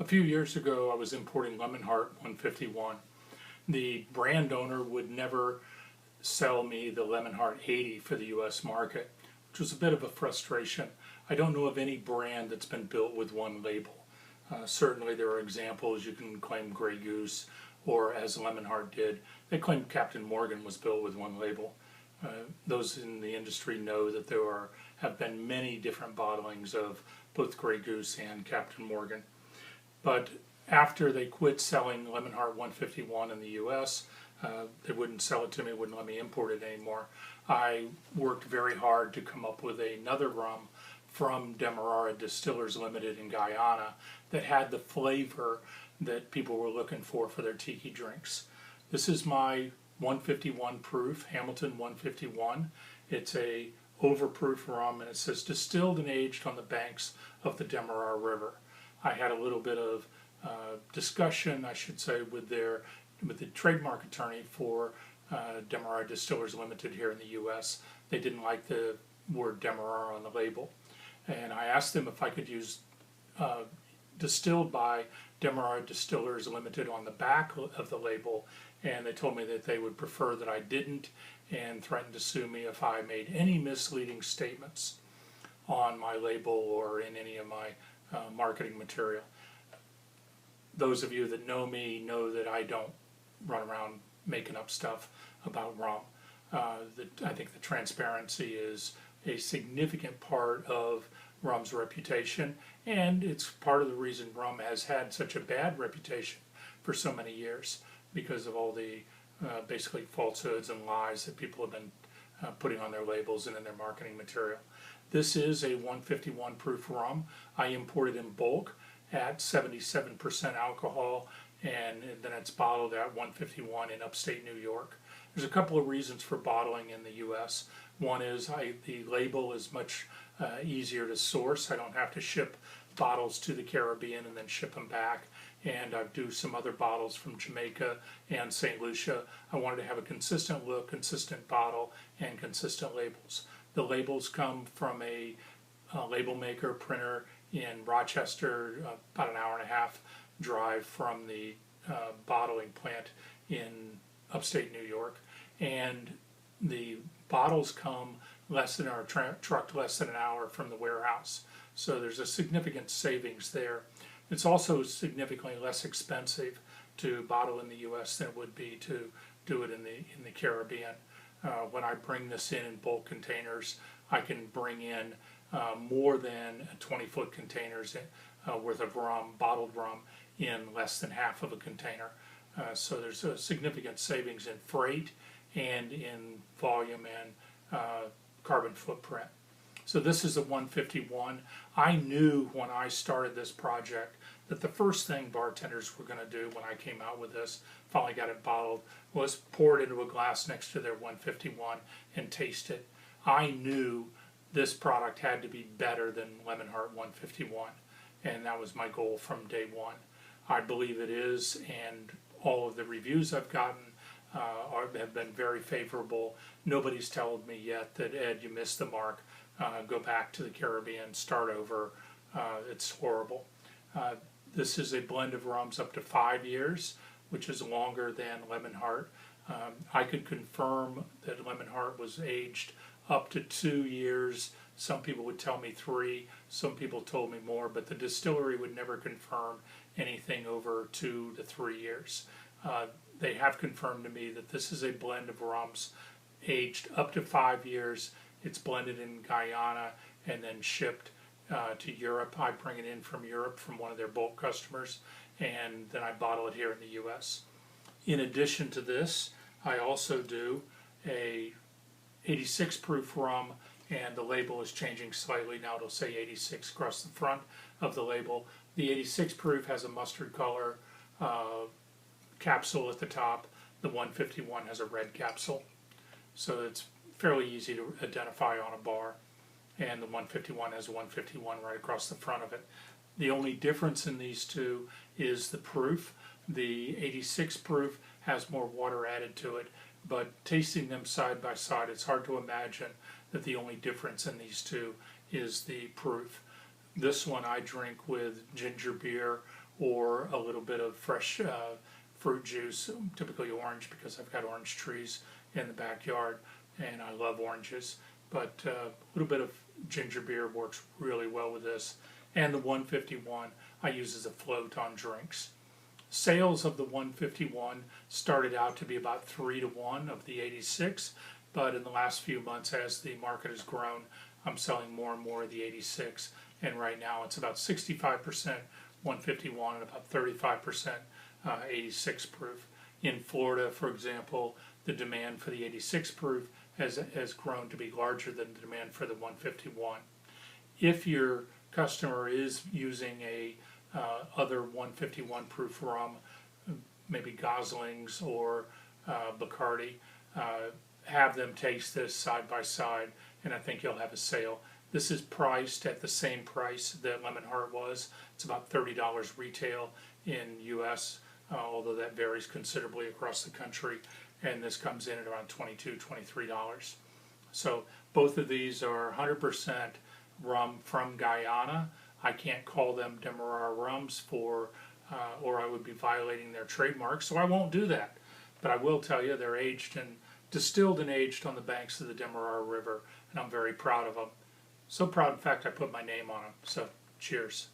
A few years ago, I was importing Lemon Heart 151. The brand owner would never sell me the Lemon Heart 80 for the U.S. market, which was a bit of a frustration. I don't know of any brand that's been built with one label. Certainly there are examples. You can claim Grey Goose, or as Lemon Heart did, they claimed Captain Morgan was built with one label. Those in the industry know that have been many different bottlings of both Grey Goose and Captain Morgan. But after they quit selling Lemon Heart 151 in the U.S., they wouldn't sell it to me, wouldn't let me import it anymore. I worked very hard to come up with another rum from Demerara Distillers Limited in Guyana that had the flavor that people were looking for their tiki drinks. This is my 151 proof, Hamilton 151. It's a overproof rum, and it says distilled and aged on the banks of the Demerara River. I had a little bit of discussion, I should say, with the trademark attorney for Demerara Distillers Limited here in the U.S. They didn't like the word Demerara on the label, and I asked them if I could use distilled by Demerara Distillers Limited on the back of the label, and they told me that they would prefer that I didn't, and threatened to sue me if I made any misleading statements on my label or in any of my marketing material. Those of you that know me know that I don't run around making up stuff about rum. I think the transparency is a significant part of rum's reputation, and it's part of the reason rum has had such a bad reputation for so many years, because of all the basically falsehoods and lies that people have been putting on their labels and in their marketing material. This is a 151 proof rum. I imported in bulk at 77% alcohol, and then it's bottled at 151 in upstate New York. There's a couple of reasons for bottling in the U.S. One is the label is much easier to source. I don't have to ship bottles to the Caribbean and then ship them back. And I do some other bottles from Jamaica and St. Lucia. I wanted to have a consistent look, consistent bottle, and consistent labels. The labels come from a label maker, printer in Rochester, about an hour and a half drive from the bottling plant in upstate New York. And the bottles come trucked less than an hour from the warehouse. So there's a significant savings there. It's also significantly less expensive to bottle in the U.S. than it would be to do it in the Caribbean. When I bring this in bulk containers, I can bring in more than 20-foot containers worth of rum, bottled rum, in less than half of a container. So there's a significant savings in freight and in volume and carbon footprint. So this is a 151. I knew when I started this project that the first thing bartenders were going to do when I came out with this, finally got it bottled, was pour it into a glass next to their 151 and taste it. I knew this product had to be better than Lemon Heart 151, and that was my goal from day one. I believe it is, and all of the reviews I've gotten have been very favorable. Nobody's told me yet that, Ed, you missed the mark. Go back to the Caribbean, start over. It's horrible. This is a blend of rums up to 5 years, which is longer than Lemon Heart. I could confirm that Lemon Heart was aged up to 2 years. Some people would tell me 3. Some people told me more, but the distillery would never confirm anything over 2 to 3 years. They have confirmed to me that this is a blend of rums aged up to 5 years. It's blended in Guyana and then shipped to Europe. I bring it in from Europe from one of their bulk customers, and then I bottle it here in the U.S. In addition to this, I also do a 86 proof rum, and the label is changing slightly. Now it'll say 86 across the front of the label. The 86 proof has a mustard color capsule at the top. The 151 has a red capsule. So it's fairly easy to identify on a bar. And the 151 has 151 right across the front of it. The only difference in these two is the proof. The 86 proof has more water added to it, but tasting them side by side, it's hard to imagine that the only difference in these two is the proof. This one I drink with ginger beer or a little bit of fresh fruit juice, typically orange because I've got orange trees in the backyard and I love oranges. But a little bit of ginger beer works really well with this. And the 151 I use as a float on drinks. Sales of the 151 started out to be about 3-to-1 of the 86, but in the last few months as the market has grown, I'm selling more and more of the 86, and right now it's about 65% 151 and about 35% 86 proof. In Florida, for example, the demand for the 86 proof has grown to be larger than the demand for the 151. If your customer is using a other 151 proof rum, maybe Gosling's or Bacardi, have them taste this side by side, and I think you'll have a sale. This is priced at the same price that Lemon Heart was. It's about $30 retail in U.S., although that varies considerably across the country, and this comes in at around $22, $23. So both of these are 100% rum from Guyana. I can't call them Demerara Rums or I would be violating their trademark, so I won't do that. But I will tell you they're distilled and aged on the banks of the Demerara River, and I'm very proud of them. So proud, in fact, I put my name on them. So cheers.